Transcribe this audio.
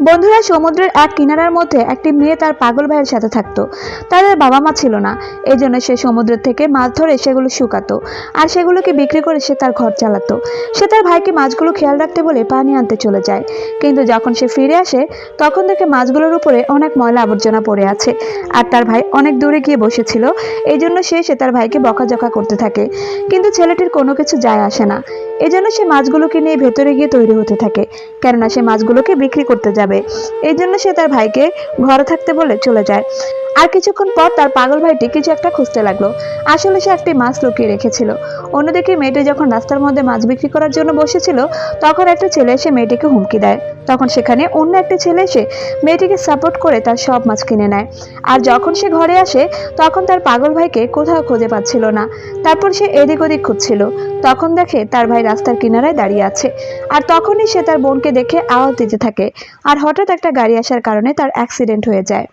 বন্ধুরা, সমুদ্রের এক কিনারার মধ্যে একটি মেয়ে তার পাগল ভাইয়ের সাথে থাকতো। তাদের বাবা মা ছিল না, এই জন্য সে সমুদ্রের থেকে মাছ ধরে সেগুলো শুকাতো আর সেগুলোকে বিক্রি করে সে তার ঘর চালাতো। সে তার ভাইকে মাছগুলো খেয়াল রাখতে বলে পানি আনতে চলে যায়, কিন্তু যখন সে ফিরে আসে তখন দেখে মাছগুলোর উপরে অনেক ময়লা আবর্জনা পড়ে আছে আর তার ভাই অনেক দূরে গিয়ে বসেছিল। এই জন্য সে তার ভাইকে বকাঝকা করতে থাকে, কিন্তু ছেলেটির কোনো কিছু যায় আসে না। এজন্য সে মাছগুলোকে নিয়ে ভেতরে গিয়ে তৈরি হতে থাকে, কেননা সে মাছগুলোকে বিক্রি করতে যাবে। এই জন্য সে তার ভাইকে ঘরে থাকতে বলে চলে যায়। আর কিছুক্ষণ পর তার পাগল ভাইটি কিছু একটা খুঁজতে লাগলো। আসলে সে একটি মাছ লুকিয়ে রেখেছিল। অন্যদিকে মেয়েটি যখন রাস্তার মধ্যে মাছ বিক্রি করার জন্য বসেছিল তখন একটা ছেলে এসে মেয়েটিকে হুমকি দেয়। তখন সেখানে অন্য একটা ছেলে এসে মেয়েটিকে সাপোর্ট করে তার সব মাছ কিনে নেয়। আর যখন সে ঘরে আসে তখন তার পাগল ভাইকে কোথাও খুঁজে পাচ্ছিল না। তারপর সে এদিক ওদিক খুঁজছিল, তখন দেখে তার ভাই রাস্তার কিনারায় দাঁড়িয়ে আছে। আর তখনই সে তার বোনকে দেখে আওয়াজ দিতে থাকে। আর হঠাৎ একটা গাড়ি আসার কারণে তার অ্যাক্সিডেন্ট হয়ে যায়।